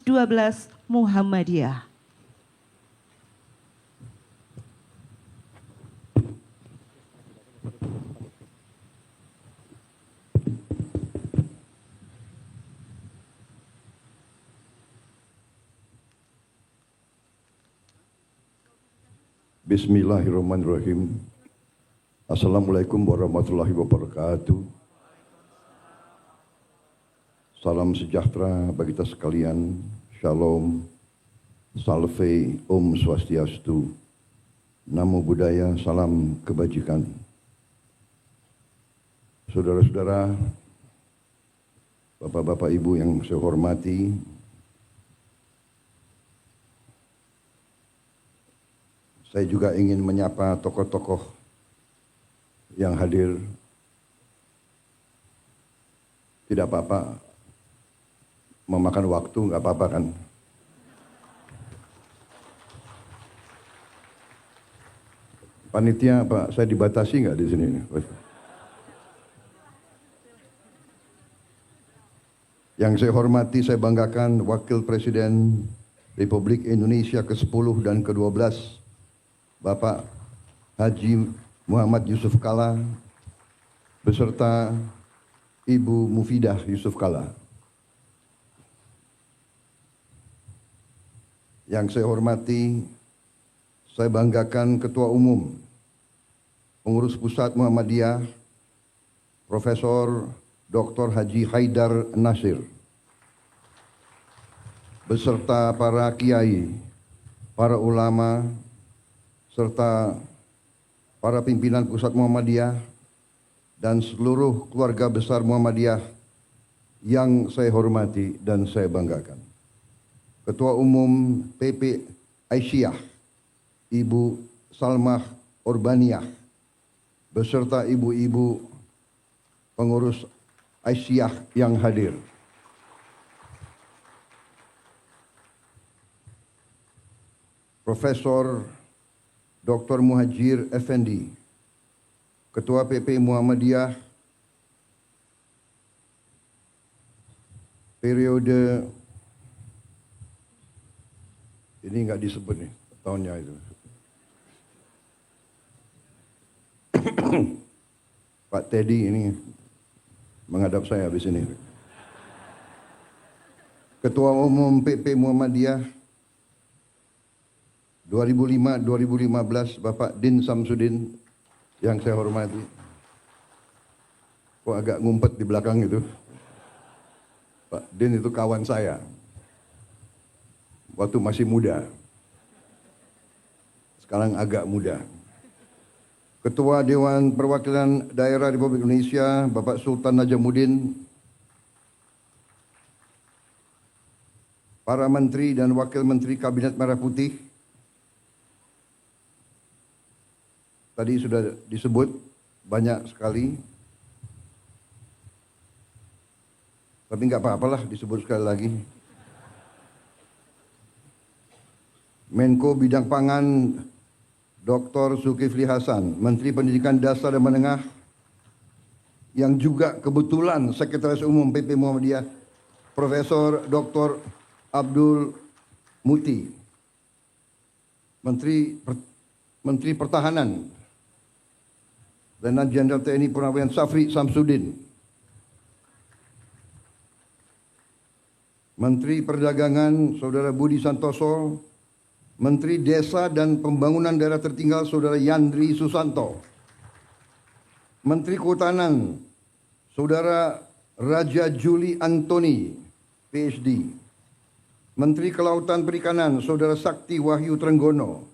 12 Muhammadiyah. Bismillahirrahmanirrahim. Assalamualaikum warahmatullahi wabarakatuh. Salam sejahtera bagi kita sekalian. Shalom, salve, om swastiastu. Namo Buddhaya, salam kebajikan. Saudara-saudara, bapak-bapak ibu yang saya hormati, saya juga ingin menyapa tokoh-tokoh yang hadir. Tidak apa-apa, memakan waktu nggak apa-apa kan? Panitia, Pak, saya dibatasi nggak di sini? Yang saya hormati, saya banggakan Wakil Presiden Republik Indonesia ke-10 dan ke-12, Bapak Haji Muhammad Yusuf Kalla beserta Ibu Mufidah Yusuf Kalla. Yang saya hormati, saya banggakan Ketua Umum Pengurus Pusat Muhammadiyah Profesor Dr. Haji Haidar Nasir beserta para kiai, para ulama, serta para pimpinan Pusat Muhammadiyah dan seluruh keluarga besar Muhammadiyah yang saya hormati dan saya banggakan. Ketua Umum PP Aisyah, Ibu Salmah Urbaniah, beserta ibu-ibu pengurus Aisyah yang hadir. Profesor Dr. Muhajir Effendi, Ketua PP Muhammadiyah periode ini nggak disebut nih tahunnya itu. Pak Teddy ini menghadap saya habis ini. Ketua Umum PP Muhammadiyah 2005-2015 Bapak Din Samsudin yang saya hormati. Kok agak ngumpet di belakang itu? Pak Din itu kawan saya waktu masih muda. Sekarang agak muda. Ketua Dewan Perwakilan Daerah Republik Indonesia Bapak Sultan Najamuddin, para menteri dan wakil menteri Kabinet Merah Putih, tadi sudah disebut banyak sekali, tapi nggak apa-apalah disebut sekali lagi. Menko Bidang Pangan Dr. Zulkifli Hasan, Menteri Pendidikan Dasar dan Menengah, yang juga kebetulan Sekretaris Umum PP Muhammadiyah Profesor Dr. Abdul Muti, Menteri Pertahanan Letnan Jenderal TNI Purnawirawan Safri Samsudin, Menteri Perdagangan Saudara Budi Santoso, Menteri Desa dan Pembangunan Daerah Tertinggal Saudara Yandri Susanto, Menteri Kehutanan Saudara Raja Juli Antoni, PhD, Menteri Kelautan Perikanan Saudara Sakti Wahyu Trenggono,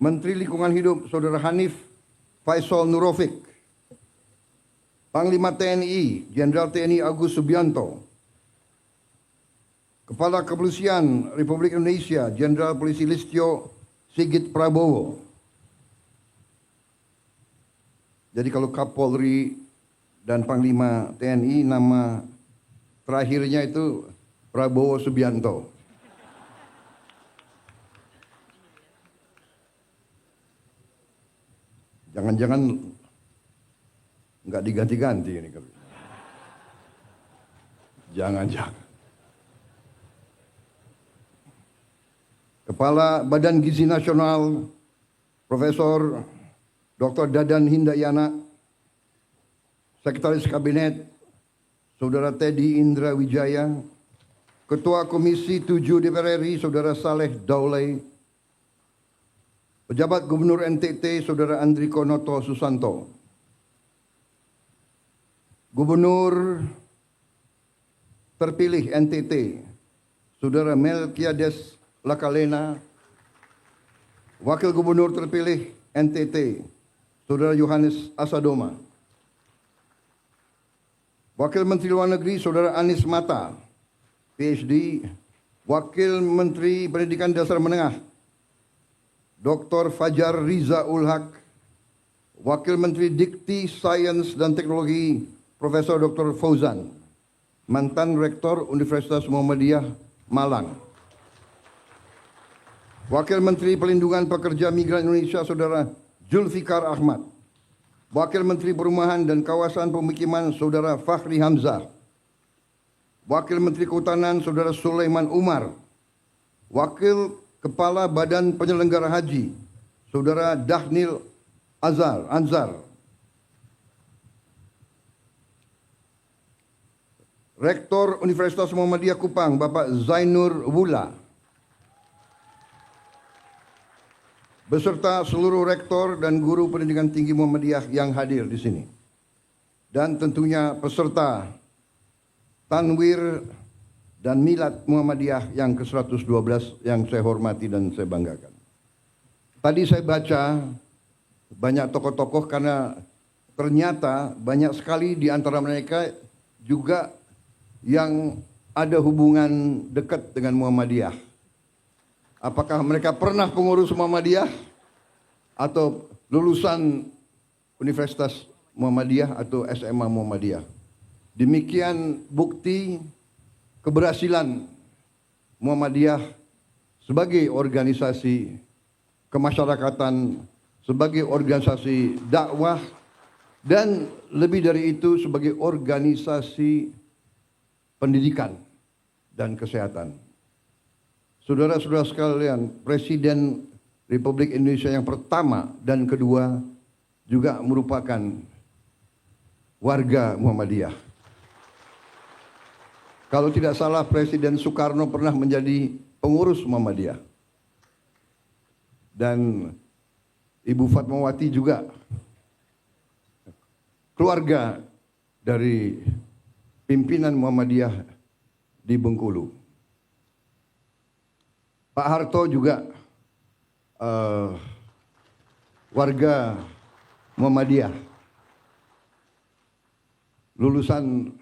Menteri Lingkungan Hidup Saudara Hanif Faisal Nurofik, Panglima TNI Jenderal TNI Agus Subianto, Kepala Kepolisian Republik Indonesia Jenderal Polisi Listio Sigit Prabowo. Jadi kalau Kapolri dan Panglima TNI nama terakhirnya itu Prabowo Subianto. Jangan-jangan nggak diganti-ganti ini. Jangan-jangan. Kepala Badan Gizi Nasional, Profesor Dr. Dadan Hindayana, Sekretaris Kabinet, Saudara Teddy Indra Wijaya, Ketua Komisi 7 DPR RI, Saudara Saleh Daulay, Pejabat Gubernur NTT, Saudara Andri Konoto Susanto, Gubernur terpilih NTT, Saudara Melkiades Lakalena, Wakil Gubernur terpilih NTT, Saudara Yohanes Asadoma, Wakil Menteri Luar Negeri, Saudara Anies Mata, PhD, Wakil Menteri Pendidikan Dasar Menengah, Dr. Fajar Riza Ulhaq, Wakil Menteri Dikti, Sains dan Teknologi, Profesor Dr. Fauzan, mantan Rektor Universitas Muhammadiyah Malang, Wakil Menteri Pelindungan Pekerja Migran Indonesia, Saudara Zulfikar Ahmad, Wakil Menteri Perumahan dan Kawasan Pemukiman, Saudara Fahri Hamzah, Wakil Menteri Kehutanan, Saudara Sulaiman Umar, Wakil Kepala Badan Penyelenggara Haji, Saudara Dahnil Anzar, Rektor Universitas Muhammadiyah Kupang, Bapak Zainur Wula, beserta seluruh rektor dan guru pendidikan tinggi Muhammadiyah yang hadir di sini. Dan tentunya peserta Tanwir dan Milad Muhammadiyah yang ke-112 yang saya hormati dan saya banggakan. Tadi saya baca banyak tokoh-tokoh karena ternyata banyak sekali di antara mereka juga yang ada hubungan dekat dengan Muhammadiyah. Apakah mereka pernah pengurus Muhammadiyah atau lulusan Universitas Muhammadiyah atau SMA Muhammadiyah. Demikian bukti keberhasilan Muhammadiyah sebagai organisasi kemasyarakatan, sebagai organisasi dakwah, dan lebih dari itu sebagai organisasi pendidikan dan kesehatan. Saudara-saudara sekalian, Presiden Republik Indonesia yang pertama dan kedua juga merupakan warga Muhammadiyah. Kalau tidak salah, Presiden Soekarno pernah menjadi pengurus Muhammadiyah. Dan Ibu Fatmawati juga keluarga dari pimpinan Muhammadiyah di Bengkulu. Pak Harto juga warga Muhammadiyah, lulusan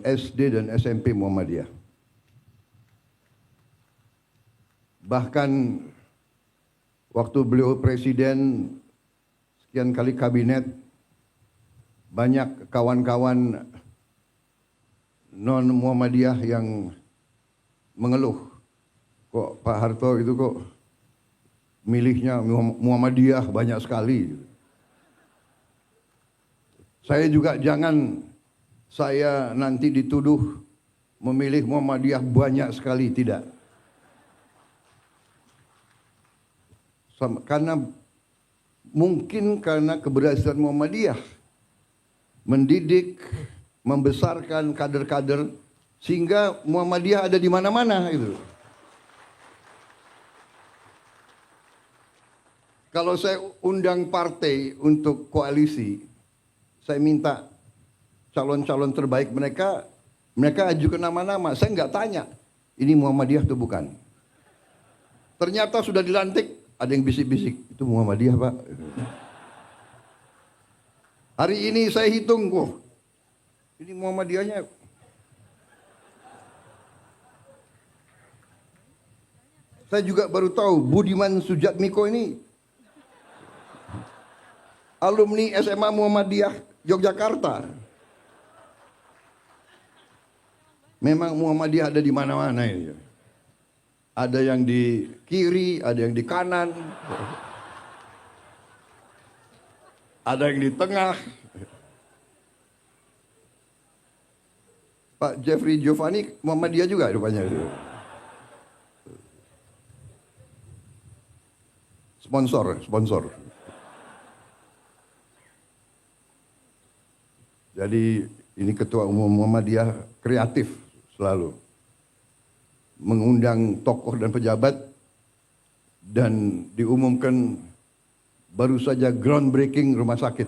SD dan SMP Muhammadiyah. Bahkan waktu beliau presiden, sekian kali kabinet, banyak kawan-kawan non Muhammadiyah yang mengeluh, kok Pak Harto itu kok milihnya Muhammadiyah banyak sekali. Saya juga jangan saya nanti dituduh memilih Muhammadiyah banyak sekali, tidak. Karena mungkin karena keberhasilan Muhammadiyah mendidik, membesarkan kader-kader sehingga Muhammadiyah ada di mana-mana itu. Kalau saya undang partai untuk koalisi, saya minta calon-calon terbaik mereka ajukan nama-nama. Saya nggak tanya, ini Muhammadiyah atau bukan. Ternyata sudah dilantik, ada yang bisik-bisik, itu Muhammadiyah Pak. Hari ini saya hitung, kok ini Muhammadiyahnya. Saya juga baru tahu Budiman Sujatmiko ini alumni SMA Muhammadiyah Yogyakarta. Memang Muhammadiyah ada di mana-mana ini. Ada yang di kiri, ada yang di kanan, ada yang di tengah. Pak Jeffrey Giovanni Muhammadiyah juga rupanya. sponsor. Jadi ini Ketua Umum Muhammadiyah kreatif selalu mengundang tokoh dan pejabat, dan diumumkan baru saja groundbreaking rumah sakit.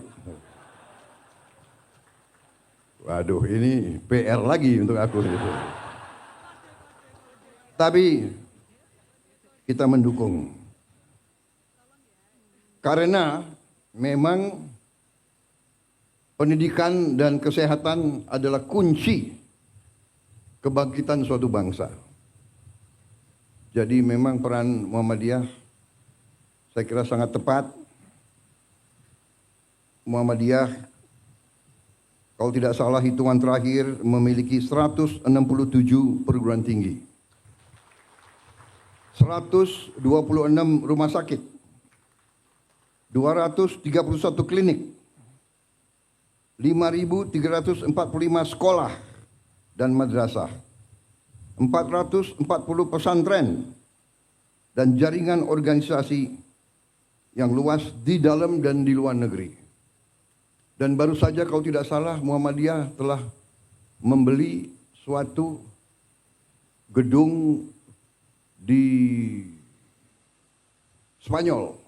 Waduh, ini PR lagi untuk aku. Tapi kita mendukung. Karena memang pendidikan dan kesehatan adalah kunci kebangkitan suatu bangsa. Jadi memang peran Muhammadiyah saya kira sangat tepat. Muhammadiyah kalau tidak salah hitungan terakhir memiliki 167 perguruan tinggi, 126 rumah sakit, 231 klinik, 5.345 sekolah dan madrasah, 440 pesantren, dan jaringan organisasi yang luas di dalam dan di luar negeri. Dan baru saja kalau tidak salah Muhammadiyah telah membeli suatu gedung di Spanyol,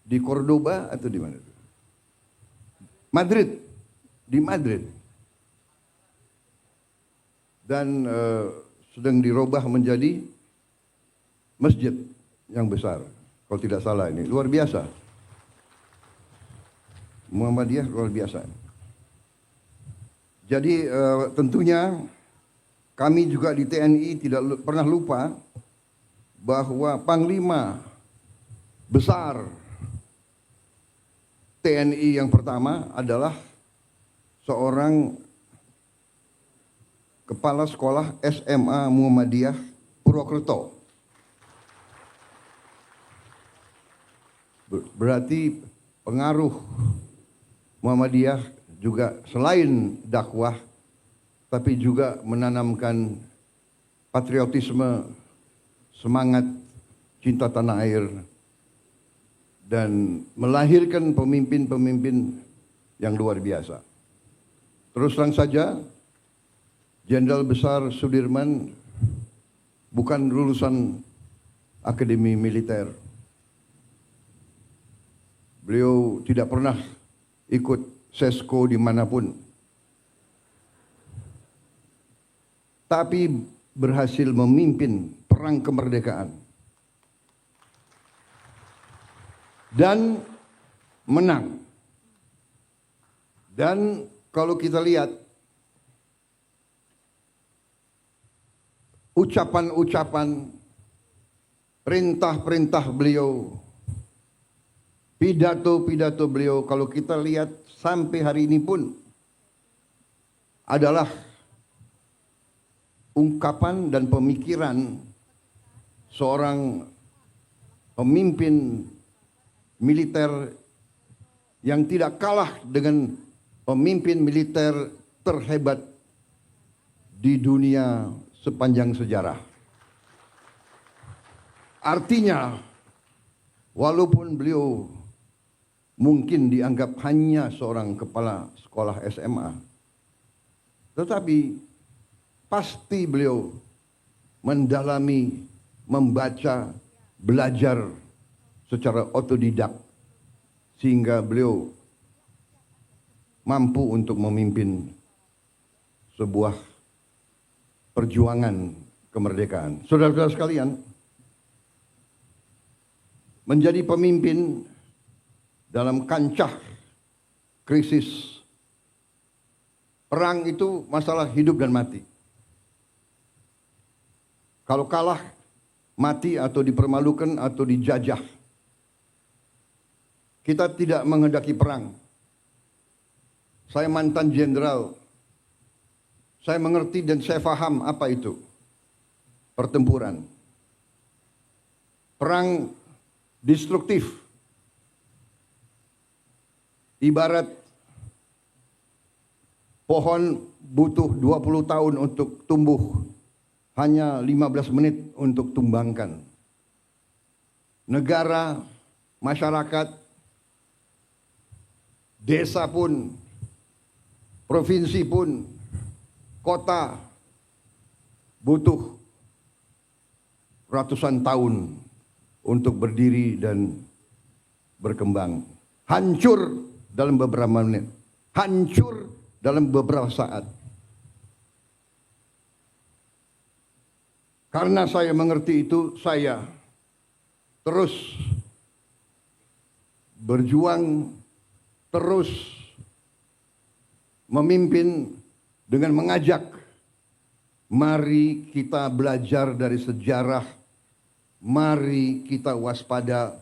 di Cordoba atau di mana? Madrid, di Madrid. Dan sedang dirubah menjadi masjid yang besar. Kalau tidak salah ini luar biasa. Muhammadiyah luar biasa. Jadi tentunya kami juga di TNI tidak pernah lupa bahwa Panglima besar TNI yang pertama adalah seorang kepala sekolah SMA Muhammadiyah Purwokerto. Berarti pengaruh Muhammadiyah juga selain dakwah, tapi juga menanamkan patriotisme, semangat cinta tanah air, dan melahirkan pemimpin-pemimpin yang luar biasa. Terus terang saja, Jenderal Besar Sudirman bukan lulusan akademi militer. Beliau tidak pernah ikut sesko dimanapun. Tapi berhasil memimpin perang kemerdekaan. Dan menang. Dan kalau kita lihat ucapan-ucapan, perintah-perintah beliau, pidato-pidato beliau, kalau kita lihat sampai hari ini pun adalah ungkapan dan pemikiran seorang pemimpin militer yang tidak kalah dengan pemimpin militer terhebat di dunia sepanjang sejarah. Artinya, walaupun beliau mungkin dianggap hanya seorang kepala sekolah SMA, tetapi pasti beliau mendalami, membaca, belajar secara otodidak, sehingga beliau mampu untuk memimpin sebuah perjuangan kemerdekaan. Saudara-saudara sekalian, menjadi pemimpin dalam kancah krisis perang itu masalah hidup dan mati. Kalau kalah, mati atau dipermalukan atau dijajah. Kita tidak menghendaki perang. Saya mantan jenderal. Saya mengerti dan saya paham apa itu pertempuran. Perang destruktif. Ibarat pohon butuh 20 tahun untuk tumbuh, hanya 15 menit untuk tumbangkan. negara, masyarakat, desa pun, provinsi pun, kota butuh ratusan tahun untuk berdiri dan berkembang. Hancur dalam beberapa menit, hancur dalam beberapa saat. Karena saya mengerti itu, saya terus berjuang, terus memimpin dengan mengajak, mari kita belajar dari sejarah, mari kita waspada,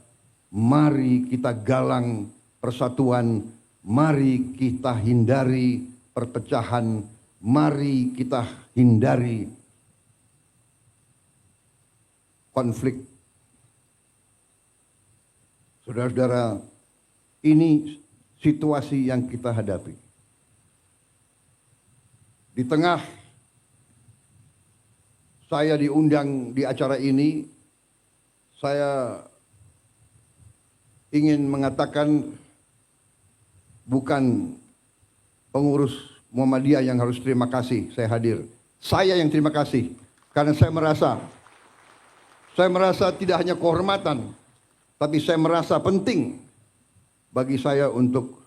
mari kita galang persatuan, mari kita hindari perpecahan, mari kita hindari konflik. Saudara-saudara, ini situasi yang kita hadapi. Di tengah saya diundang di acara ini, saya ingin mengatakan bukan pengurus Muhammadiyah yang harus terima kasih saya hadir. Saya yang terima kasih karena saya merasa tidak hanya kehormatan, tapi saya merasa penting bagi saya untuk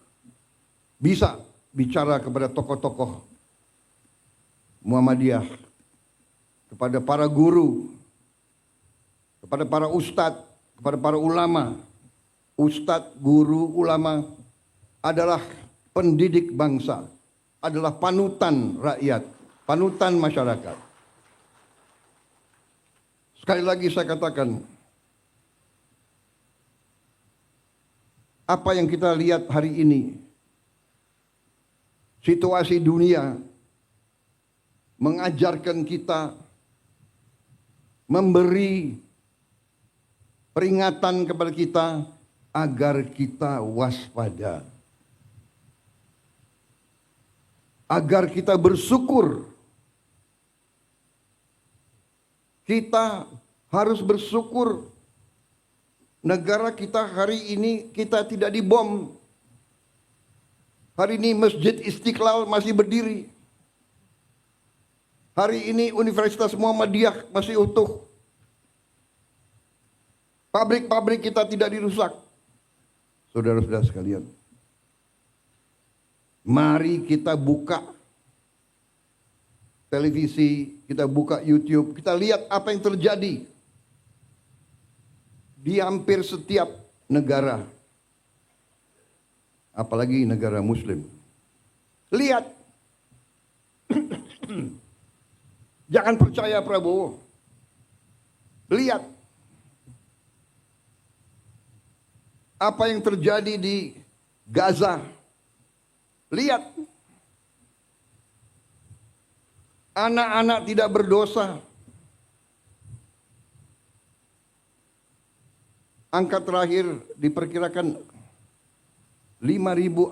bisa bicara kepada tokoh-tokoh Muhammadiyah, kepada para guru, kepada para ustadz, kepada para ulama. Ustadz, guru, ulama adalah pendidik bangsa, adalah panutan rakyat, panutan masyarakat. Sekali lagi saya katakan, apa yang kita lihat hari ini, situasi dunia mengajarkan kita, memberi peringatan kepada kita agar kita waspada, agar kita bersyukur. Kita harus bersyukur negara kita hari ini kita tidak dibom. Hari ini Masjid Istiqlal masih berdiri. Hari ini Universitas Muhammadiyah masih utuh. Pabrik-pabrik kita tidak dirusak. Saudara-saudara sekalian, mari kita buka televisi, kita buka YouTube, kita lihat apa yang terjadi di hampir setiap negara, apalagi negara Muslim. Lihat, jangan percaya Prabowo. Lihat apa yang terjadi di Gaza. Lihat, anak-anak tidak berdosa. Angka terakhir diperkirakan 5.000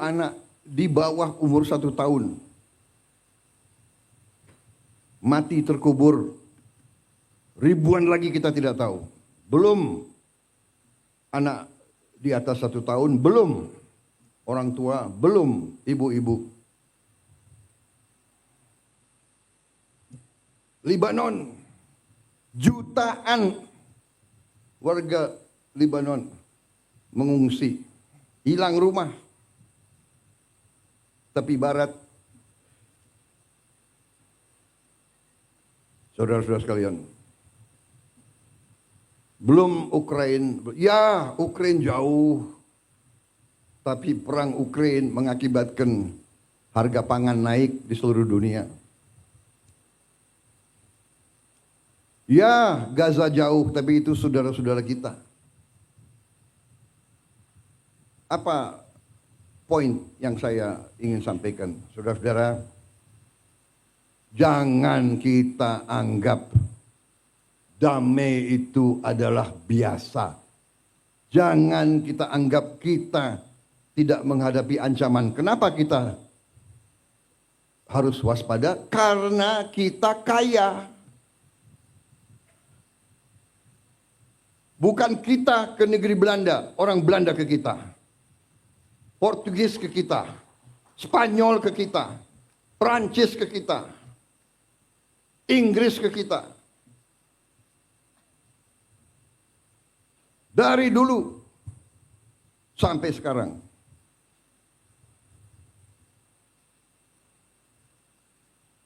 anak di bawah umur 1 tahun mati terkubur. Ribuan lagi kita tidak tahu. Belum anak di atas 1 tahun, belum orang tua, belum ibu-ibu. Libanon, jutaan warga Libanon mengungsi, hilang rumah. Tepi barat, saudara-saudara sekalian, belum Ukraina, ya Ukraina jauh, tapi perang Ukraina mengakibatkan harga pangan naik di seluruh dunia. Ya, Gaza jauh, tapi itu saudara-saudara kita. Apa poin yang saya ingin sampaikan, saudara-saudara? Jangan kita anggap damai itu adalah biasa. Jangan kita anggap kita tidak menghadapi ancaman. Kenapa kita harus waspada? Karena kita kaya. Bukan kita ke negeri Belanda, orang Belanda ke kita. Portugis ke kita, Spanyol ke kita, Prancis ke kita, Inggris ke kita. Dari dulu sampai sekarang.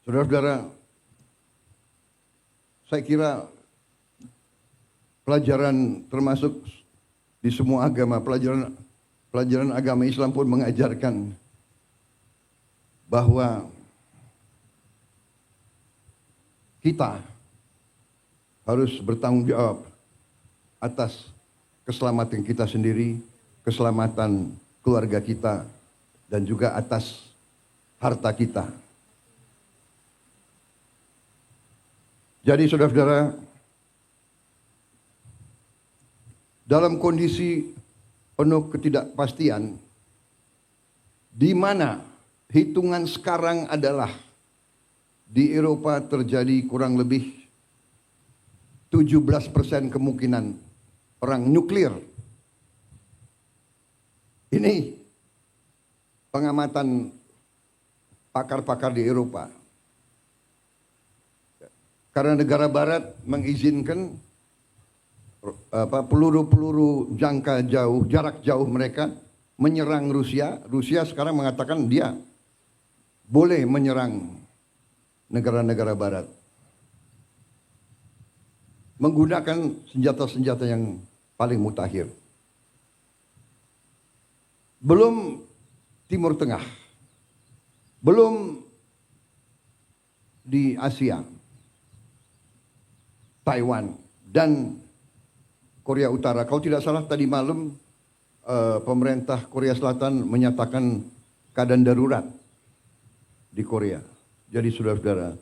Saudara-saudara, saya kira pelajaran termasuk di semua agama, pelajaran agama Islam pun mengajarkan bahwa kita harus bertanggung jawab atas keselamatan kita sendiri, keselamatan keluarga kita, dan juga atas harta kita. Jadi saudara-saudara, dalam kondisi penuh ketidakpastian, di mana hitungan sekarang adalah di Eropa terjadi kurang lebih 17% kemungkinan perang nuklir. Ini pengamatan pakar-pakar di Eropa. Karena negara barat mengizinkan peluru-peluru jangka jauh, jarak jauh mereka menyerang Rusia. Rusia sekarang mengatakan dia boleh menyerang negara-negara barat. Menggunakan senjata-senjata yang paling mutakhir. Belum Timur Tengah. Belum di Asia. Taiwan dan Korea Utara. Kalau tidak salah tadi malam pemerintah Korea Selatan menyatakan keadaan darurat di Korea. Jadi saudara-saudara,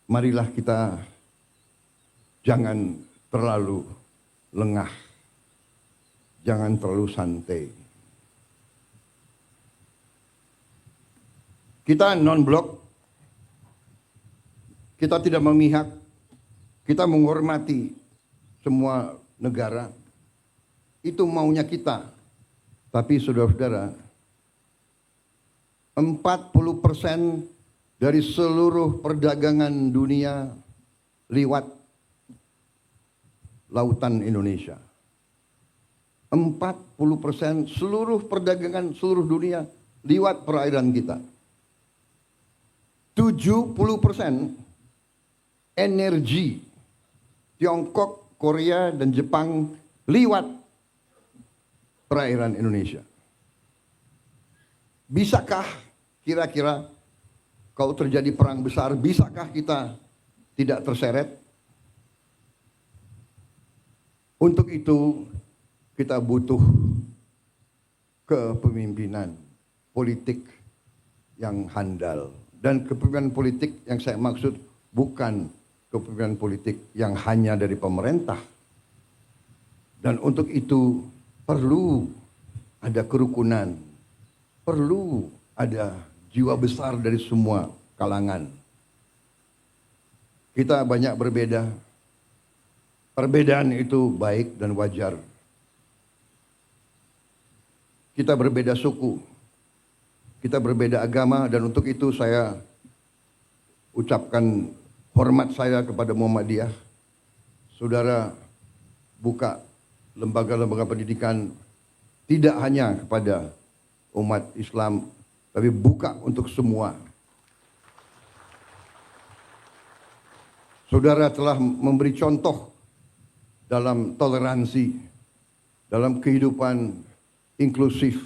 marilah kita jangan terlalu lengah, jangan terlalu santai. Kita non-blok, kita tidak memihak. Kita menghormati semua negara. Itu maunya kita. Tapi saudara-saudara, 40% dari seluruh perdagangan dunia lewat lautan Indonesia. 40% seluruh perdagangan seluruh dunia lewat perairan kita. 70% energi Tiongkok, Korea, dan Jepang lewat perairan Indonesia. Bisakah kira-kira kalau terjadi perang besar, bisakah kita tidak terseret? Untuk itu kita butuh kepemimpinan politik yang handal. Dan kepemimpinan politik yang saya maksud bukan kepemimpinan politik yang hanya dari pemerintah. Dan untuk itu perlu ada kerukunan, perlu ada jiwa besar dari semua kalangan. Kita banyak berbeda. Perbedaan itu baik dan wajar. Kita berbeda suku, kita berbeda agama, dan untuk itu saya ucapkan hormat saya kepada Muhammadiyah. Saudara buka lembaga-lembaga pendidikan tidak hanya kepada umat Islam, tapi buka untuk semua. Saudara telah memberi contoh dalam toleransi, dalam kehidupan inklusif,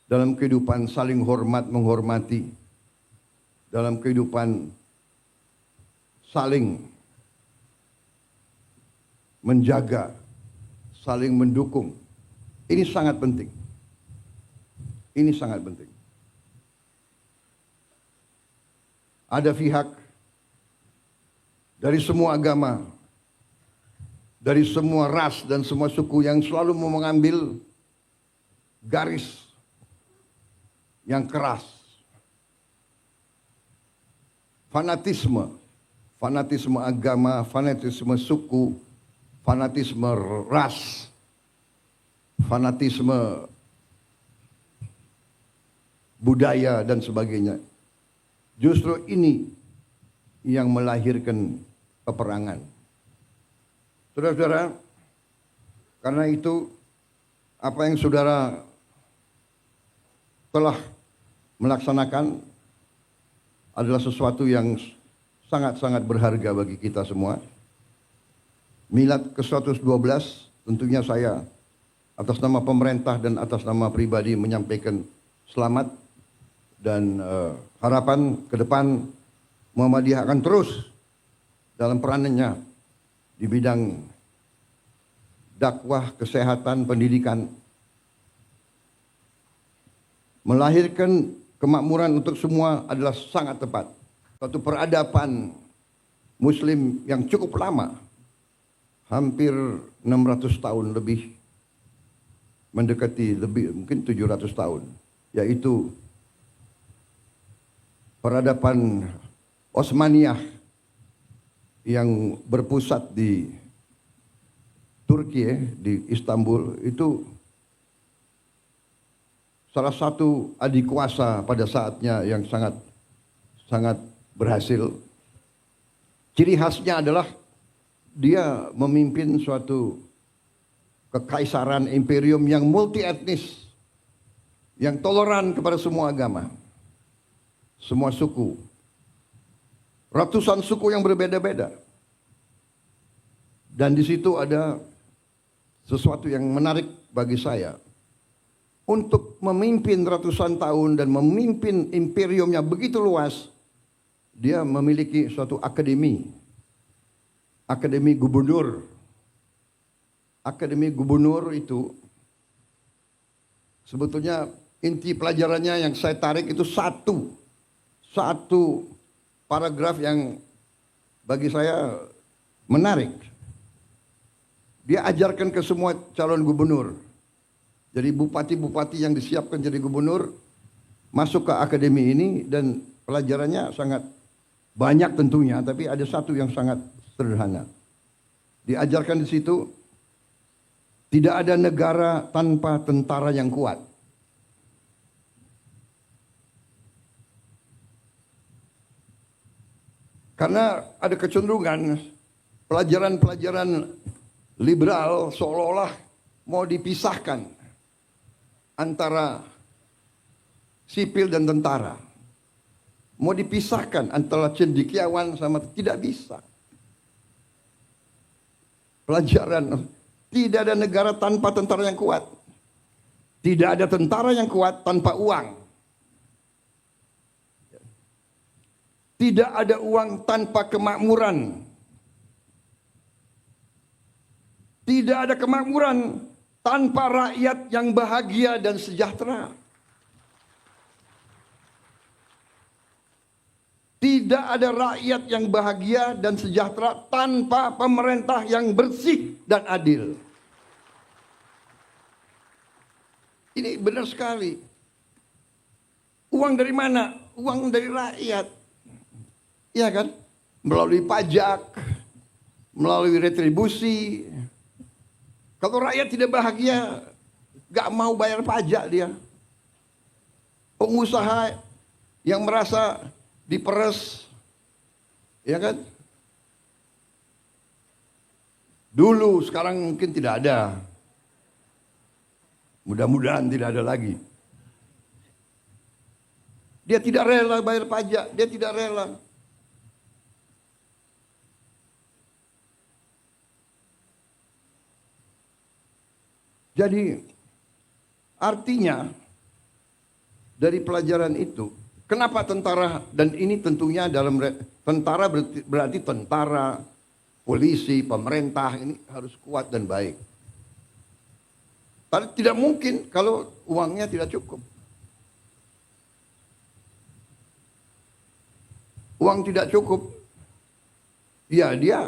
dalam kehidupan saling hormat menghormati, dalam kehidupan saling menjaga, saling mendukung. Ini sangat penting. Ini sangat penting. Ada pihak dari semua agama, dari semua ras dan semua suku yang selalu mau mengambil garis yang keras. Fanatisme agama, fanatisme suku, fanatisme ras, fanatisme budaya dan sebagainya. Justru ini yang melahirkan peperangan. Saudara-saudara, karena itu apa yang saudara telah melaksanakan adalah sesuatu yang sangat-sangat berharga bagi kita semua. Milad ke-112 tentunya saya atas nama pemerintah dan atas nama pribadi menyampaikan selamat dan harapan ke depan Muhammadiyah akan terus dalam peranannya di bidang dakwah, kesehatan, pendidikan, melahirkan kemakmuran untuk semua adalah sangat tepat. Suatu peradaban Muslim yang cukup lama, hampir 600 tahun lebih, mendekati lebih mungkin 700 tahun, yaitu peradaban Osmaniyah yang berpusat di Turki, di Istanbul, itu salah satu adik kuasa pada saatnya yang sangat berhasil. Ciri khasnya adalah dia memimpin suatu kekaisaran imperium yang multi etnis, yang toleran kepada semua agama, semua suku, ratusan suku yang berbeda-beda. Dan di situ ada sesuatu yang menarik bagi saya. Untuk memimpin ratusan tahun dan memimpin imperiumnya begitu luas, dia memiliki suatu akademi. Akademi gubernur. Akademi gubernur itu sebetulnya inti pelajarannya yang saya tarik itu satu paragraf yang bagi saya menarik. Dia ajarkan ke semua calon gubernur. Jadi bupati-bupati yang disiapkan jadi gubernur masuk ke akademi ini, dan pelajarannya sangat banyak tentunya, tapi ada satu yang sangat sederhana. Diajarkan di situ, tidak ada negara tanpa tentara yang kuat. Karena ada kecenderungan pelajaran-pelajaran liberal seolah-olah mau dipisahkan antara sipil dan tentara. Mau dipisahkan antara cendekiawan sama, tidak bisa. Pelajaran, tidak ada negara tanpa tentara yang kuat. Tidak ada tentara yang kuat tanpa uang. Tidak ada uang tanpa kemakmuran. Tidak ada kemakmuran tanpa rakyat yang bahagia dan sejahtera. Tidak ada rakyat yang bahagia dan sejahtera tanpa pemerintah yang bersih dan adil. Ini benar sekali. Uang dari mana? Uang dari rakyat. Iya kan? Melalui pajak, melalui retribusi. Kalau rakyat tidak bahagia, gak mau bayar pajak dia. Pengusaha yang merasa diperes, ya kan? Dulu, sekarang mungkin tidak ada. Mudah-mudahan tidak ada lagi. Dia tidak rela bayar pajak, dia tidak rela. Jadi artinya dari pelajaran itu, kenapa tentara, dan ini tentunya dalam tentara berarti tentara, polisi, pemerintah ini harus kuat dan baik. Tapi tidak mungkin kalau uangnya tidak cukup. Uang tidak cukup, ya dia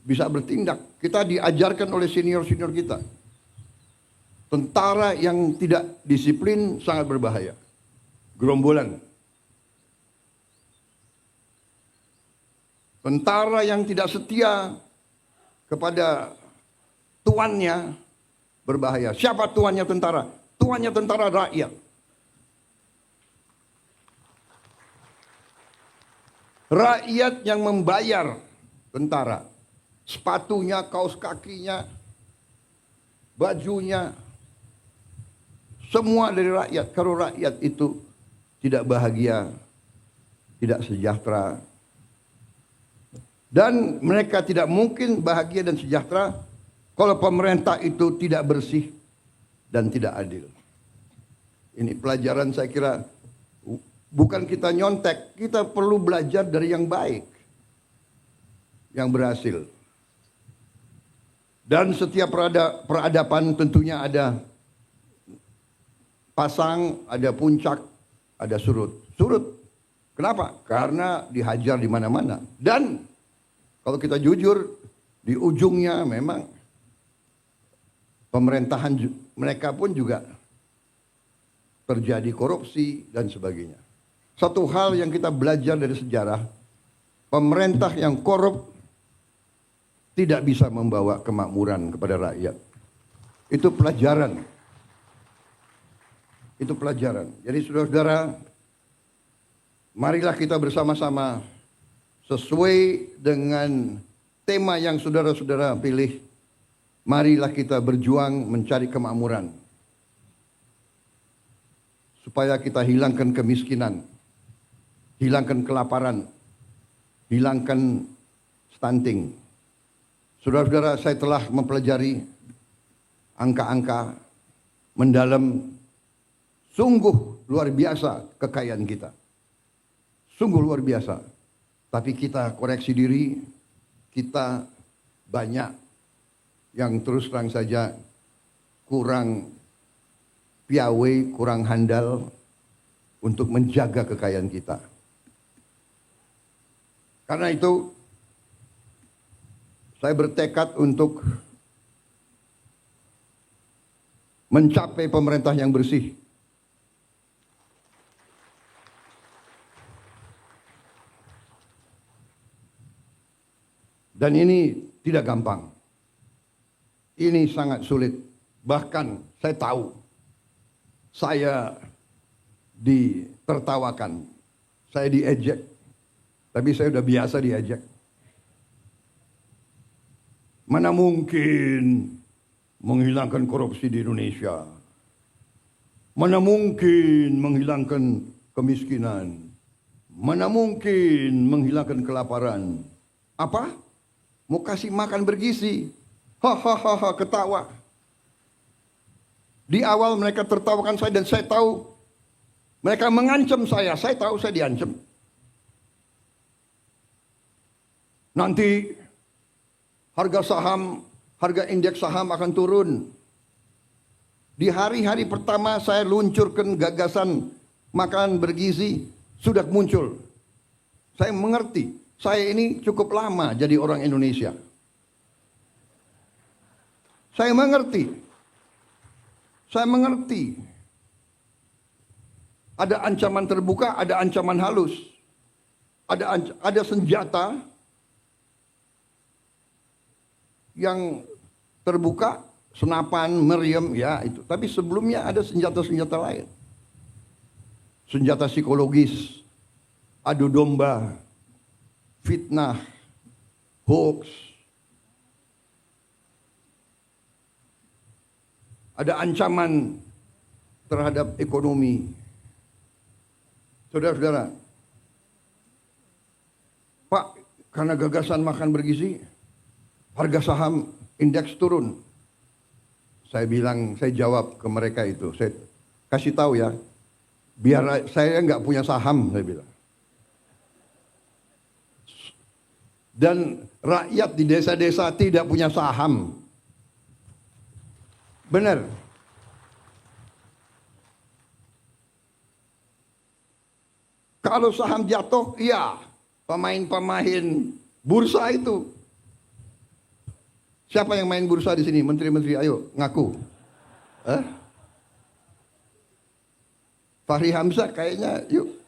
bisa bertindak. Kita diajarkan oleh senior-senior kita. Tentara yang tidak disiplin sangat berbahaya. Gerombolan. Tentara yang tidak setia kepada tuannya berbahaya. Siapa tuannya tentara? Tuannya tentara rakyat. Rakyat yang membayar tentara. Sepatunya, kaos kakinya, bajunya, semua dari rakyat. Kalau rakyat itu tidak bahagia, tidak sejahtera, dan mereka tidak mungkin bahagia dan sejahtera kalau pemerintah itu tidak bersih dan tidak adil. Ini pelajaran saya kira, bukan kita nyontek, kita perlu belajar dari yang baik, yang berhasil. Dan setiap peradaban tentunya ada pasang, ada puncak, ada surut. Surut, kenapa? Karena dihajar di mana-mana. Dan kalau kita jujur, di ujungnya memang pemerintahan mereka pun juga terjadi korupsi dan sebagainya. Satu hal yang kita belajar dari sejarah, pemerintah yang korup tidak bisa membawa kemakmuran kepada rakyat. Itu pelajaran. Itu pelajaran. Jadi saudara-saudara, marilah kita bersama-sama sesuai dengan tema yang saudara-saudara pilih. Marilah kita berjuang mencari kemakmuran. Supaya kita hilangkan kemiskinan, hilangkan kelaparan, hilangkan stunting. Saudara-saudara, saya telah mempelajari angka-angka mendalam. Sungguh luar biasa kekayaan kita. Sungguh luar biasa. Tapi kita koreksi diri, kita banyak yang terus terang saja kurang piawai, kurang handal untuk menjaga kekayaan kita. Karena itu, saya bertekad untuk mencapai pemerintah yang bersih. Dan ini tidak gampang. Ini sangat sulit. Bahkan saya tahu, saya ditertawakan, saya diejek. Tapi saya sudah biasa diejek. Mana mungkin menghilangkan korupsi di Indonesia? Mana mungkin menghilangkan kemiskinan? Mana mungkin menghilangkan kelaparan? Apa? Mau kasih makan bergizi. Hahaha, ketawa. Di awal mereka tertawakan saya dan saya tahu mereka mengancam saya. Saya tahu saya diancam. Nanti harga saham, harga indeks saham akan turun. Di hari-hari pertama saya luncurkan gagasan makan bergizi, sudah muncul. Saya mengerti. Saya ini cukup lama jadi orang Indonesia. Saya mengerti. Saya mengerti. Ada ancaman terbuka, ada ancaman halus. Ada senjata yang terbuka, senapan, meriam, ya itu. Tapi sebelumnya ada senjata-senjata lain. Senjata psikologis, adu domba, fitnah, hoax. Ada ancaman terhadap ekonomi. Saudara-saudara, Pak, karena gagasan makan bergizi, harga saham indeks turun. Saya bilang, saya jawab ke mereka itu, saya kasih tahu ya, biar saya nggak punya saham, saya bilang. Dan rakyat di desa-desa tidak punya saham. Benar. Kalau saham jatuh, iya, pemain-pemain bursa itu. Siapa yang main bursa di sini? Menteri-menteri, ayo ngaku. Fahri Hamzah kayaknya, yuk.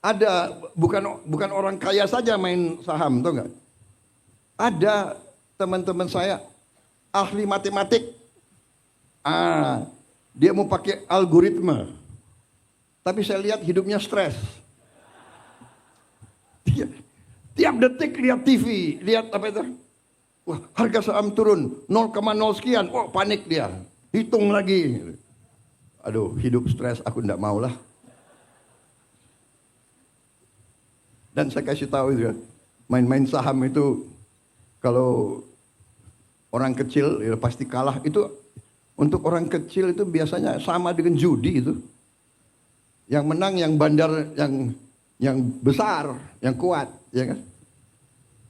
Ada bukan orang kaya saja main saham, tahu nggak? Ada teman-teman saya ahli matematik. Dia mau pakai algoritma. Tapi saya lihat hidupnya stres. Tiap detik lihat TV, lihat apa itu? Wah, harga saham turun 0,0 sekian. Oh, panik dia. Hitung lagi. Aduh, hidup stres, aku enggak maulah. Dan saya kasih tahu itu, main-main saham itu kalau orang kecil ya pasti kalah. Itu untuk orang kecil itu biasanya sama dengan judi itu. Yang menang yang bandar, yang besar, yang kuat, ya kan?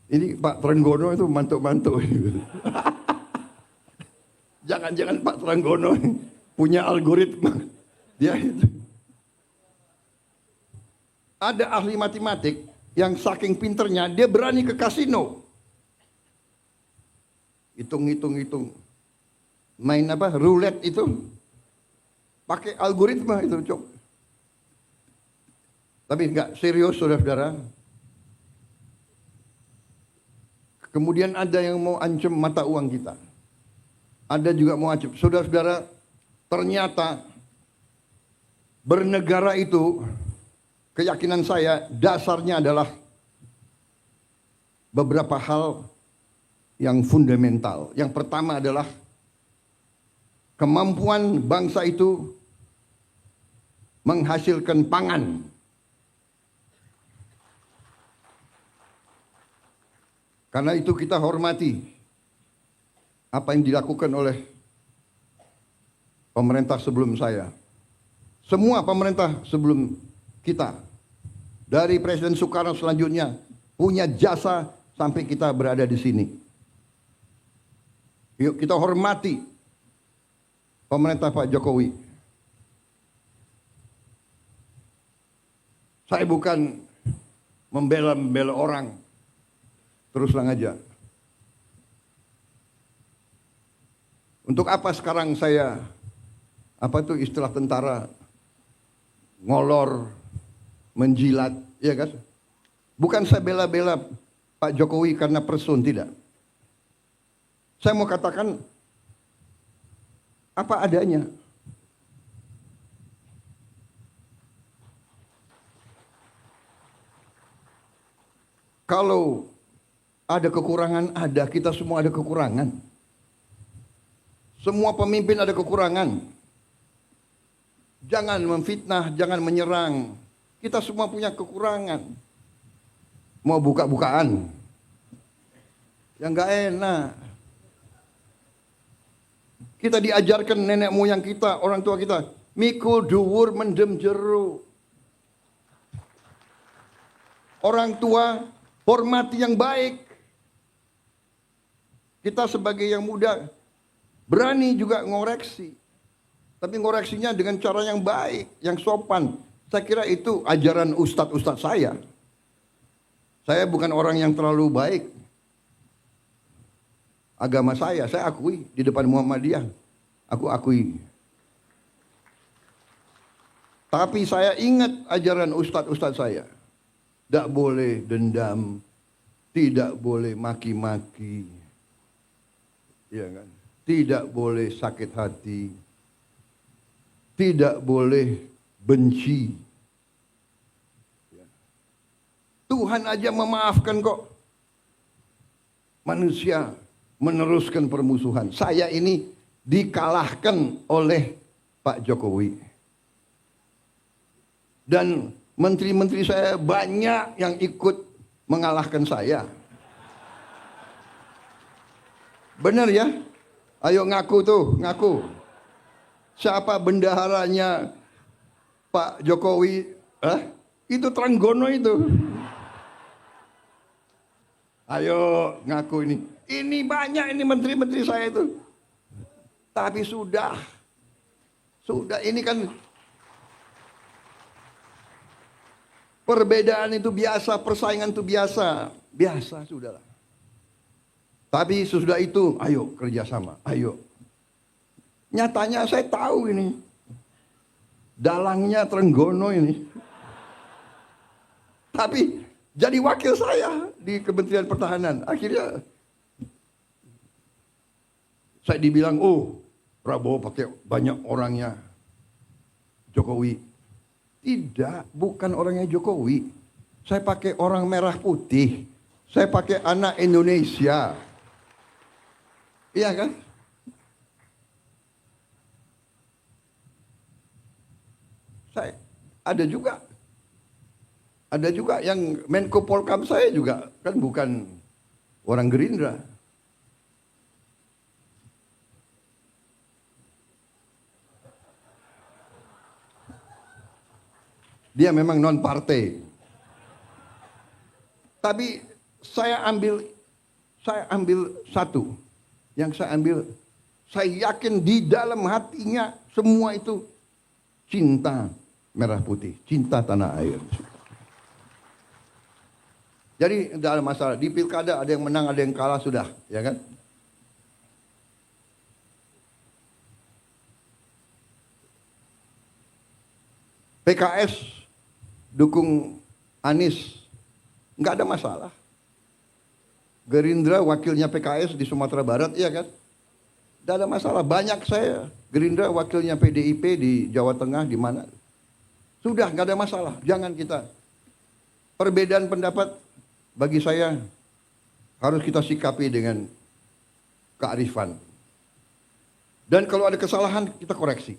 Ini Pak Trenggono itu mantuk-mantuk. Jangan-jangan Pak Trenggono punya algoritma. Dia itu. Ada ahli matematik yang saking pinternya dia berani ke kasino. Hitung. Main apa? Roulette itu. Pakai algoritma itu, Cok. Tapi enggak serius, saudara-saudara. Kemudian ada yang mau ancam mata uang kita. Ada juga mau ancam. Saudara-saudara, ternyata bernegara itu, keyakinan saya dasarnya adalah beberapa hal yang fundamental. Yang pertama adalah kemampuan bangsa itu menghasilkan pangan. Karena itu kita hormati apa yang dilakukan oleh pemerintah sebelum saya. Semua pemerintah sebelum kita. Dari Presiden Soekarno selanjutnya punya jasa sampai kita berada di sini. Yuk kita hormati pemerintah Pak Jokowi. Saya bukan membela orang. Terus terang aja. Untuk apa sekarang saya, apa itu istilah tentara, ngolor, menjilat, ya kan? Bukan saya bela-bela Pak Jokowi karena person, tidak. Saya mau katakan apa adanya. Kalau ada kekurangan, kita semua ada kekurangan. Semua pemimpin ada kekurangan. Jangan memfitnah, jangan menyerang. Kita semua punya kekurangan. Mau buka-bukaan. Yang gak enak. Kita diajarkan nenek moyang kita, orang tua kita. Mikul duwur mendem jero. Orang tua hormati yang baik. Kita sebagai yang muda berani juga ngoreksi. Tapi ngoreksinya dengan cara yang baik, yang sopan. Saya kira itu ajaran ustadz-ustadz saya. Saya bukan orang yang terlalu baik. Agama saya akui di depan Muhammadiyah. Aku akui. Tapi saya ingat ajaran ustadz-ustadz saya. Tidak boleh dendam, tidak boleh maki-maki. Ya kan? Tidak boleh sakit hati. Tidak boleh benci. Ya. Tuhan aja memaafkan kok. Manusia meneruskan permusuhan. Saya ini dikalahkan oleh Pak Jokowi. Dan menteri-menteri saya banyak yang ikut mengalahkan saya. Benar ya? Ayo ngaku tuh, ngaku. Siapa bendaharanya Pak Jokowi? Itu Trenggono itu. Ayo ngaku ini. Ini banyak ini menteri-menteri saya itu. Tapi sudah ini kan perbedaan itu biasa, persaingan itu biasa sudahlah. Tapi sesudah itu, ayo kerjasama, ayo. Nyatanya saya tahu ini, dalangnya Trenggono ini. Tapi jadi wakil saya di Kementerian Pertahanan. Akhirnya saya dibilang, oh Prabowo pakai banyak orangnya Jokowi. Tidak, bukan orangnya Jokowi. Saya pakai orang merah putih. Saya pakai anak Indonesia. Iya kan? Saya ada juga yang Menko Polkam saya juga kan bukan orang Gerindra. Dia memang non partai. Tapi saya ambil satu. Yang saya ambil, saya yakin di dalam hatinya semua itu cinta merah putih, cinta tanah air. Jadi tidak ada masalah. Di pilkada ada yang menang, ada yang kalah, sudah, ya kan? PKS dukung Anies, nggak ada masalah. Gerindra wakilnya PKS di Sumatera Barat, iya kan? Tidak ada masalah. Banyak saya Gerindra wakilnya PDIP di Jawa Tengah, di mana? Sudah, nggak ada masalah. Jangan kita perbedaan pendapat bagi saya harus kita sikapi dengan kearifan. Dan kalau ada kesalahan kita koreksi.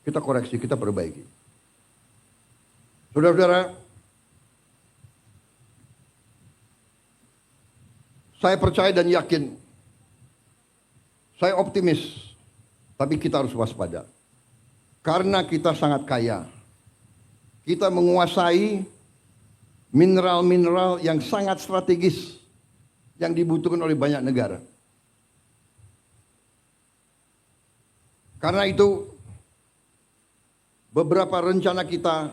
Kita koreksi, kita perbaiki. Saudara-saudara, saya percaya dan yakin, saya optimis, tapi kita harus waspada. Karena kita sangat kaya. Kita menguasai mineral-mineral yang sangat strategis yang dibutuhkan oleh banyak negara. Karena itu, beberapa rencana kita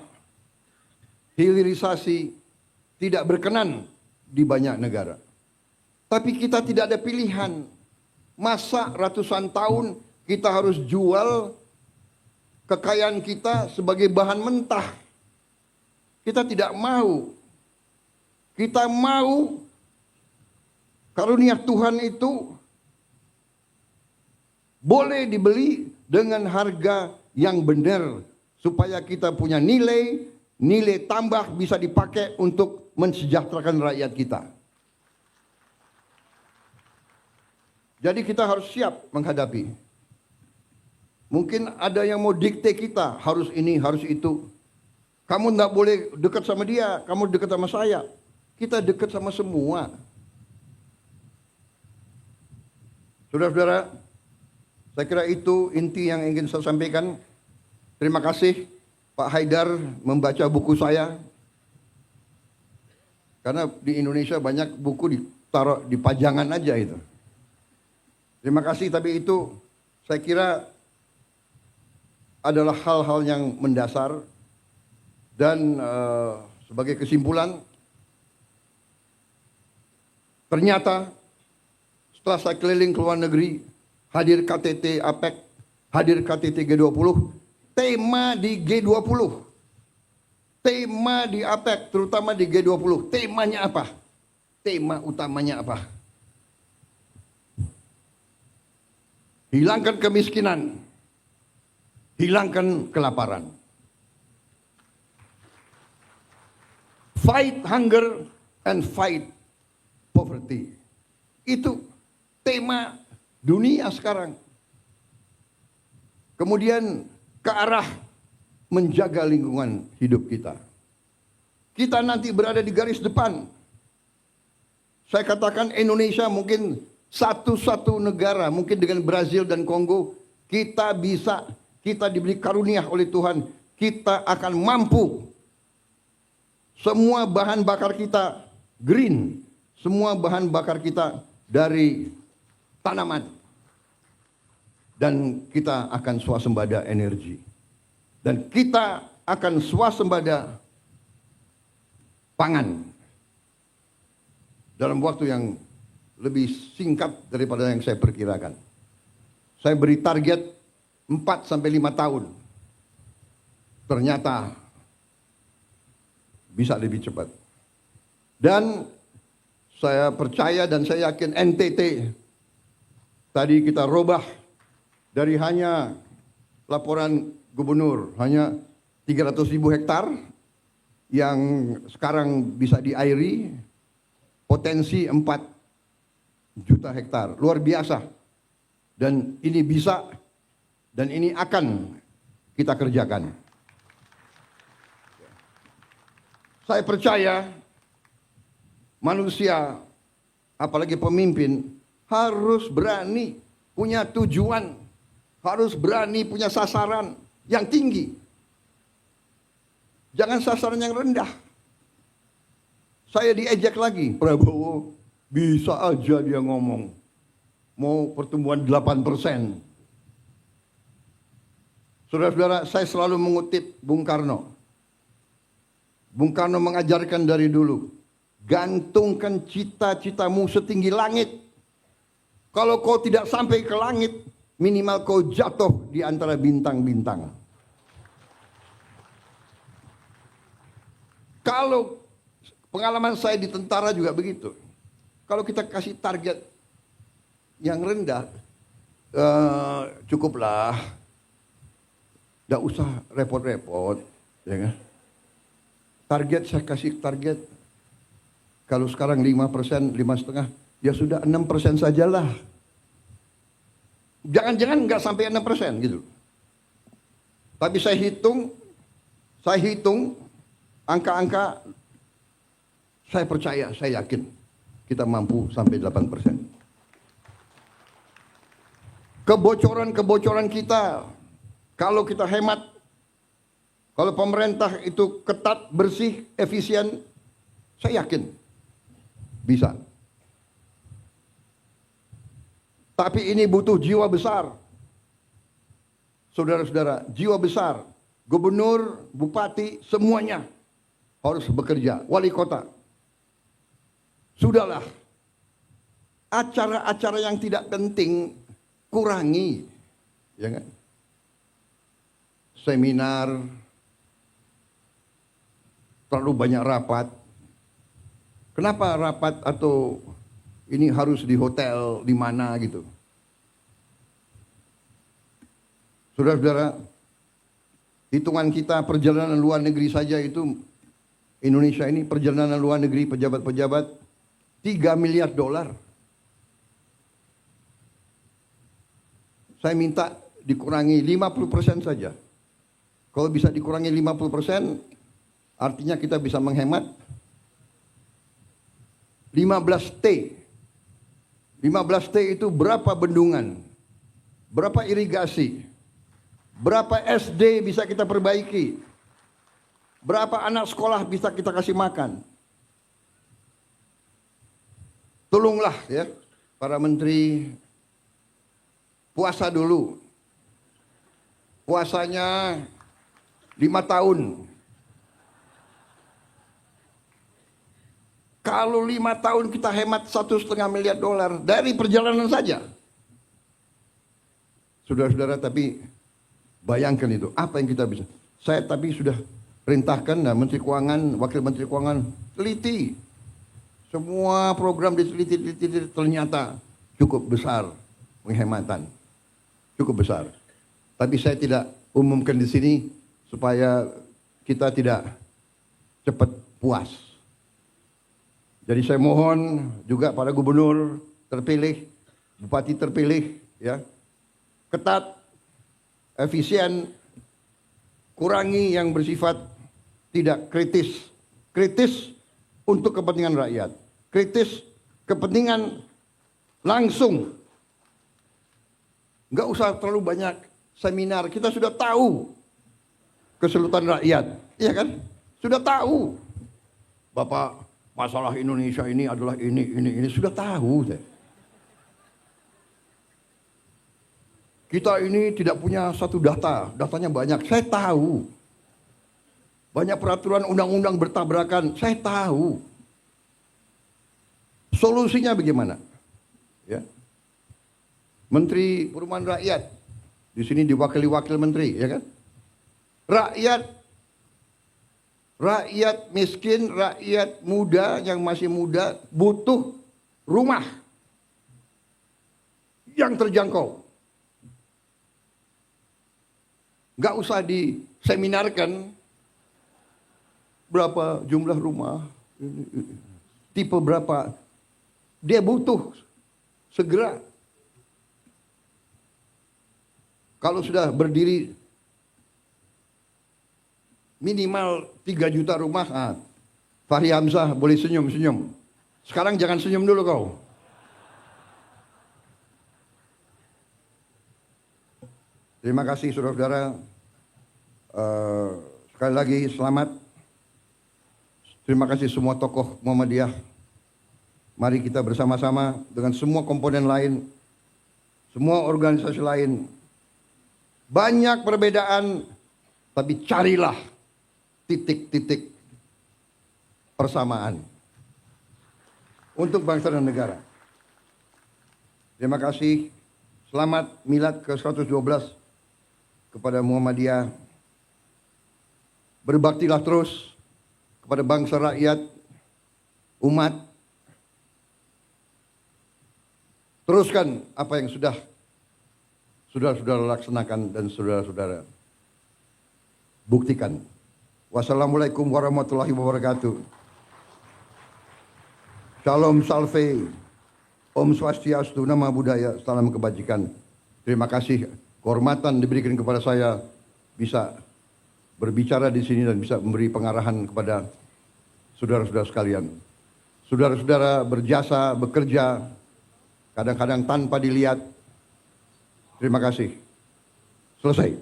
hilirisasi tidak berkenan di banyak negara. Tapi kita tidak ada pilihan. Masa ratusan tahun kita harus jual kekayaan kita sebagai bahan mentah. Kita tidak mau. Kita mau karunia Tuhan itu boleh dibeli dengan harga yang benar. Supaya kita punya nilai tambah bisa dipakai untuk mensejahterakan rakyat kita. Jadi kita harus siap menghadapi. Mungkin ada yang mau dikte kita, harus ini, harus itu. Kamu tidak boleh dekat sama dia, kamu dekat sama saya. Kita dekat sama semua. Saudara-saudara, saya kira itu inti yang ingin saya sampaikan. Terima kasih Pak Haidar membaca buku saya. Karena di Indonesia banyak buku ditaruh di pajangan aja itu. Terima kasih, tapi itu saya kira adalah hal-hal yang mendasar. Dan sebagai kesimpulan, ternyata setelah saya keliling ke luar negeri, hadir KTT APEC, hadir KTT G20, tema di G20, tema di APEC, terutama di G20, temanya apa? Tema utamanya apa? Hilangkan kemiskinan, hilangkan kelaparan. Fight hunger and fight poverty. Itu tema dunia sekarang. Kemudian ke arah menjaga lingkungan hidup kita. Kita nanti berada di garis depan. Saya katakan Indonesia mungkin satu-satu negara, mungkin dengan Brazil dan Kongo, kita diberi karunia oleh Tuhan, kita akan mampu. Semua bahan bakar kita green, semua bahan bakar kita dari tanaman. Dan kita akan swasembada energi. Dan kita akan swasembada pangan. Dalam waktu yang lebih singkat daripada yang saya perkirakan. Saya beri target 4 sampai 5 tahun. Ternyata bisa lebih cepat. Dan saya percaya dan saya yakin NTT tadi kita robah dari hanya laporan gubernur hanya 300.000 hektar yang sekarang bisa diairi, potensi 4 juta hektar. Luar biasa. Dan ini bisa dan ini akan kita kerjakan. Saya percaya manusia, apalagi pemimpin, harus berani punya tujuan, harus berani punya sasaran yang tinggi. Jangan sasaran yang rendah. Saya diejek lagi, Prabowo bisa aja dia ngomong mau pertumbuhan 8%. Saudara-saudara, saya selalu mengutip Bung Karno. Bung Karno mengajarkan dari dulu, gantungkan cita-citamu setinggi langit. Kalau kau tidak sampai ke langit, minimal kau jatuh di antara bintang-bintang. Kalau pengalaman saya di tentara juga begitu. Kalau kita kasih target yang rendah, cukuplah. Tidak usah repot-repot, ya kan? Target saya kasih target, kalau sekarang 5%, 5,5%, ya sudah 6% sajalah. Jangan-jangan nggak sampai 6% gitu. Tapi saya hitung angka-angka, saya percaya, saya yakin kita mampu sampai 8%. Kebocoran-kebocoran kita, kalau kita hemat, kalau pemerintah itu ketat, bersih, efisien, saya yakin bisa. Tapi ini butuh jiwa besar. Saudara-saudara, jiwa besar. Gubernur, bupati, semuanya harus bekerja. Wali kota. Sudahlah. Acara-acara yang tidak penting kurangi. Ya kan? Seminar, terlalu banyak rapat. Kenapa rapat atau ini harus di hotel, di mana gitu? Saudara-saudara, hitungan kita perjalanan luar negeri saja itu, Indonesia ini perjalanan luar negeri pejabat-pejabat $3 miliar. Saya minta dikurangi 50% saja. Kalau bisa dikurangi 50%, artinya kita bisa menghemat 15T. 15T itu berapa bendungan, berapa irigasi, berapa SD bisa kita perbaiki, berapa anak sekolah bisa kita kasih makan. Tolonglah ya para menteri, puasa dulu. Puasanya 5 tahun. Kalau 5 tahun kita hemat $1,5 miliar dari perjalanan saja. Saudara-saudara, tapi bayangkan itu, apa yang kita bisa. Saya tapi sudah perintahkan, nah, Menteri Keuangan, Wakil Menteri Keuangan, teliti. Semua program diteliti, ternyata cukup besar penghematan. Cukup besar. Tapi saya tidak umumkan di sini supaya kita tidak cepat puas. Jadi saya mohon juga para gubernur terpilih, bupati terpilih, ya, ketat, efisien, kurangi yang bersifat tidak kritis. Kritis untuk kepentingan rakyat. Kritis kepentingan langsung. Enggak usah terlalu banyak seminar. Kita sudah tahu kesulitan rakyat. Iya kan? Sudah tahu. Bapak, masalah Indonesia ini adalah ini. Sudah tahu. Kita ini tidak punya satu data. Datanya banyak. Saya tahu. Banyak peraturan undang-undang bertabrakan. Saya tahu. Solusinya bagaimana? Ya. Menteri Perumahan Rakyat. Di sini diwakili wakil menteri, ya kan? Rakyat Rakyat miskin, rakyat muda yang masih muda butuh rumah yang terjangkau. Nggak usah diseminarkan berapa jumlah rumah, tipe berapa. Dia butuh segera. Kalau sudah berdiri minimal 3 juta rumah, Fahri Hamzah boleh senyum-senyum. Sekarang jangan senyum dulu kau. Terima kasih saudara-saudara. Sekali lagi selamat. Terima kasih semua tokoh Muhammadiyah. Mari kita bersama-sama dengan semua komponen lain, semua organisasi lain. Banyak perbedaan, tapi carilah titik-titik persamaan untuk bangsa dan negara. Terima kasih. Selamat Milad ke-112 kepada Muhammadiyah. Berbaktilah terus kepada bangsa, rakyat, umat. Teruskan apa yang sudah saudara-saudara laksanakan dan saudara-saudara buktikan. Wassalamualaikum warahmatullahi wabarakatuh. Shalom salve, Om Swastiastu, Nama Budaya, salam kebajikan. Terima kasih kehormatan diberikan kepada saya bisa berbicara di sini dan bisa memberi pengarahan kepada saudara-saudara sekalian. Saudara-saudara berjasa, bekerja, kadang-kadang tanpa dilihat. Terima kasih. Selesai.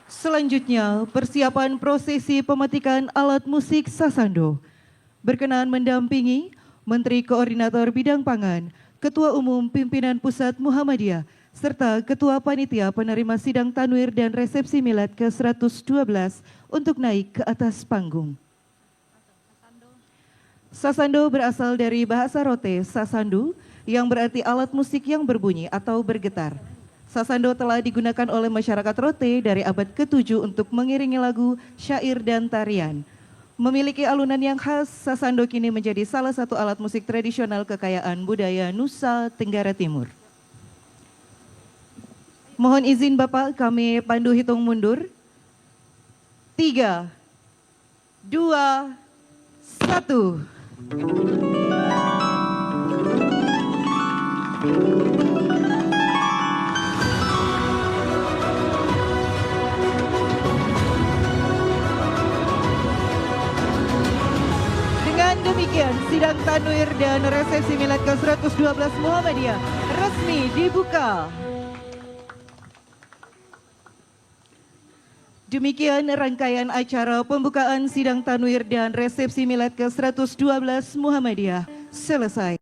Selanjutnya, persiapan prosesi pemetikan alat musik sasando. Berkenan mendampingi Menteri Koordinator Bidang Pangan, Ketua Umum Pimpinan Pusat Muhammadiyah, serta Ketua Panitia Penerima Sidang Tanwir dan Resepsi Milad ke-112 untuk naik ke atas panggung. Sasando berasal dari bahasa rote sasandu, yang berarti alat musik yang berbunyi atau bergetar. Sasando telah digunakan oleh masyarakat rote dari abad ke-7 untuk mengiringi lagu, syair, dan tarian. Memiliki alunan yang khas, sasando kini menjadi salah satu alat musik tradisional kekayaan budaya Nusa Tenggara Timur. Mohon izin Bapak, kami pandu hitung mundur. 3, 2, 1. Dengan demikian, sidang tanwir dan resepsi milad ke-112 Muhammadiyah resmi dibuka. Demikian rangkaian acara pembukaan sidang tanwir dan resepsi milad ke-112 Muhammadiyah selesai.